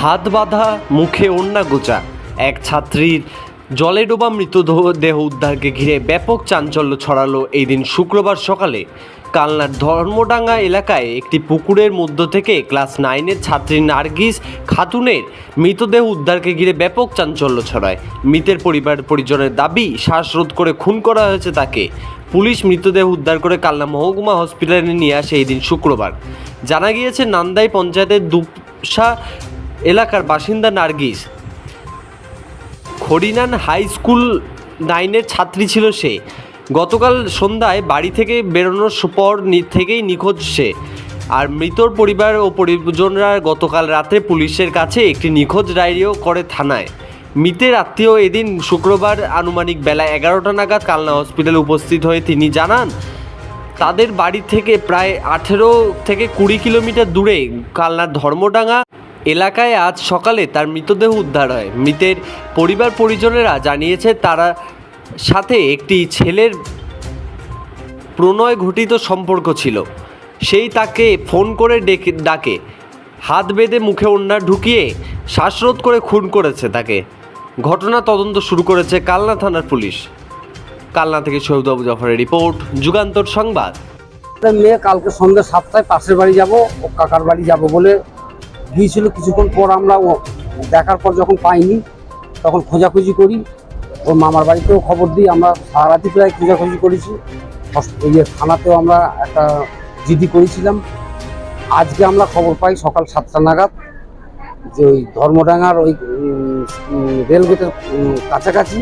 হাত বাঁধা, মুখে ওড়না গোঁজা এক ছাত্রীর জলে ডোবা মৃতদেহ উদ্ধারকে ঘিরে ব্যাপক চাঞ্চল্য ছড়ালো এই দিন শুক্রবার সকালে কালনার ধর্মডাঙ্গা এলাকায় একটি পুকুরের মধ্য থেকে ক্লাস 9-এর ছাত্রী নার্গিস খাতুনের মৃতদেহ উদ্ধারকে ঘিরে ব্যাপক চাঞ্চল্য ছড়ায়। মৃতের পরিজনের দাবি শ্বাসরোধ করে খুন করা হয়েছে তাকে। পুলিশ মৃতদেহ উদ্ধার করে কালনা মহকুমা হসপিটালে নিয়ে আসে এই দিন শুক্রবার। জানা গিয়েছে নান্দাই পঞ্চায়েতের দুপসা এলাকার বাসিন্দা নার্গিস খড়িনান হাই স্কুল 9-এর ছাত্রী ছিল সে। গতকাল সন্ধ্যায় বাড়ি থেকে বেরোনোর পর থেকেই নিখোঁজ সে। আর মৃতর পরিবার ও পরিজনরা গতকাল রাতে পুলিশের কাছে একটি নিখোঁজ ডায়েরিও করে থানায়। মৃতের আত্মীয় এদিন শুক্রবার আনুমানিক বেলা 11টা নাগাদ কালনা হসপিটালে উপস্থিত হয়ে তিনি জানান তাদের বাড়ি থেকে প্রায় 18 থেকে 20 কিলোমিটার দূরে কালনার ধর্মডাঙ্গা এলাকায় আজ সকালে তার মৃতদেহ উদ্ধার হয়। মৃতের পরিজনেরা জানিয়েছে তারা সাথে একটি ছেলের প্রণয় ঘটিত সম্পর্ক ছিল। সেই তাকে ফোন করে ডাকে হাত বেঁধে মুখে ওড়না ঢুকিয়ে শ্বাসরোধ করে খুন করেছে তাকে। ঘটনা তদন্ত শুরু করেছে কালনা থানার পুলিশ। কালনা থেকে সৈয়দ আবু জাফরের রিপোর্ট, যুগান্তর সংবাদ। মেয়ে কালকে সন্ধ্যা 7টায় পাশের বাড়ি যাব, ও কাকার বাড়ি যাব বলে গিয়েছিল। কিছুক্ষণ পর আমরা দেখার পর যখন পাইনি তখন খোঁজাখুঁজি করি, ওর মামার বাড়িতেও খবর দিই। আমরা সারা রাতি প্রায় খোঁজাখুঁজি করেছি, থানাতেও আমরা একটা জিডি করেছিলাম। আজকে আমরা খবর পাই সকাল 7টা নাগাদ যে ওই ধর্মডাঙ্গার ওই রেলগেটের কাছাকাছি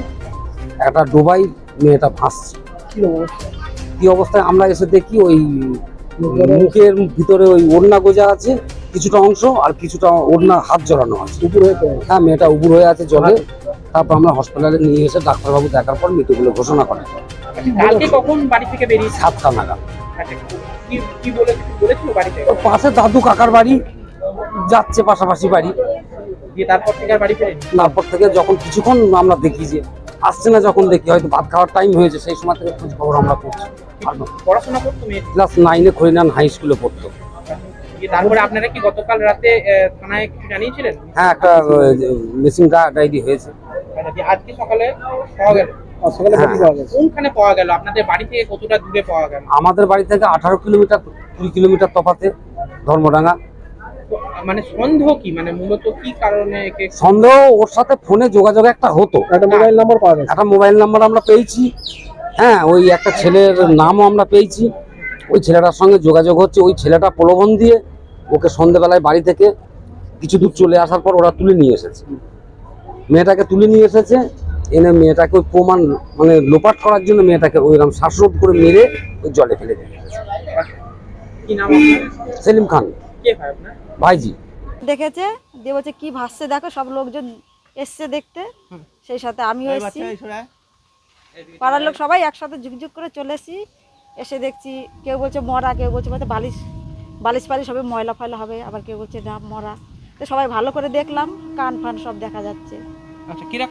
একটা ডোবাই মেয়েটা ভাসছে। কি অবস্থায় আমরা এসে দেখি ওই মুখের ভিতরে ওই ওড়না গোজা আছে কিছুটা অংশ, আর কিছুটা ওড়না হাত জড়ানো আছে। হ্যাঁ, মেয়েটা উপুর হয়ে আছে জলে। তারপর আমরা হসপিটালে নিয়ে এসে ডাক্তারবাবু দেখার পর মৃত্যুগুলো ঘোষণা করেন। কালকে কখন বাড়ি থেকে বেরিয়েছে? 7টা নাগাদ। কি বলেছিল বাড়িতে? পাশে দাদু কাকার বাড়ি যাচ্ছে, পাশাপাশি বাড়ি। দিয়ে তারপর থেকে আর বাড়ি ফেরেনি? তারপর থেকে যখন কিছুক্ষণ আমরা দেখি যে আসছে না, যখন দেখি হয়তো ভাত খাওয়ার টাইম হয়েছে, সেই সময় থেকে খোঁজ খবর আমরা করছি। পড়াশোনা করতো মেয়ে? ক্লাস 9-এ খড়িনান হাই স্কুলে পড়তো। তারপরে আপনারা কি গতকাল রাতে থানায় কিছু জানিয়েছিলেন? হ্যাঁ, একটা মিসিং ডায়েরি হয়েছে। আজকে সকালে পাওয়া গেল? কোনখানে পাওয়া গেল? আপনাদের বাড়ি থেকে কতটা দূরে পাওয়া গেল? আমাদের বাড়ি থেকে 18 কিলোমিটার 20 কিলোমিটার তফাতে ধর্মডাঙ্গা। মানে সন্দেহ কি, মানে মূলত কি কারণে? সন্দেহ ওর সাথে ফোনে যোগাযোগ একটা হতো, একটা মোবাইল নাম্বার পাওয়া গেছে, একটা মোবাইল নাম্বার আমরা পেয়েছি। হ্যাঁ, ওই একটা ছেলের নামও আমরা পেয়েছি। ওই ছেলেটার সঙ্গে যোগাযোগ হচ্ছে। ওই ছেলেটা প্রলোভন দিয়ে ওকে সন্ধ্যেবেলায় বাড়ি থেকে কিছু দূর চলে আসার পর ওরা তুলে নিয়ে এসেছে। মেয়েটাকে তুলে নিয়ে এসেছে, এনে মেয়েটাকে ওই প্রমাণ মানে লোপাট করার জন্য মেয়েটাকে ওইরকম শ্বাসরোধ করে মেরে ওই জলে ফেলে দিয়েছে। কি নাম? সেলিম খান। কে হয় আপনার ভাইজি? দেখেছে, দিয়ে বলছে কি ভাসছে দেখো, সব লোকজন এসছে দেখতে, সেই সাথে আমিও এসেছি। পাড়ার লোক সবাই একসাথে ঝুকঝুক করে চলে এসেছি। এসে দেখছি কেউ বলছে মরা, কেউ বলছে বালিশ পালিশ হবে, ময়লা ফয়লা হবে, আবার কেউ বলছে না মরা। তো সবাই ভালো করে দেখলাম, কান ফান সব দেখা যাচ্ছে। আচ্ছা, কিরকম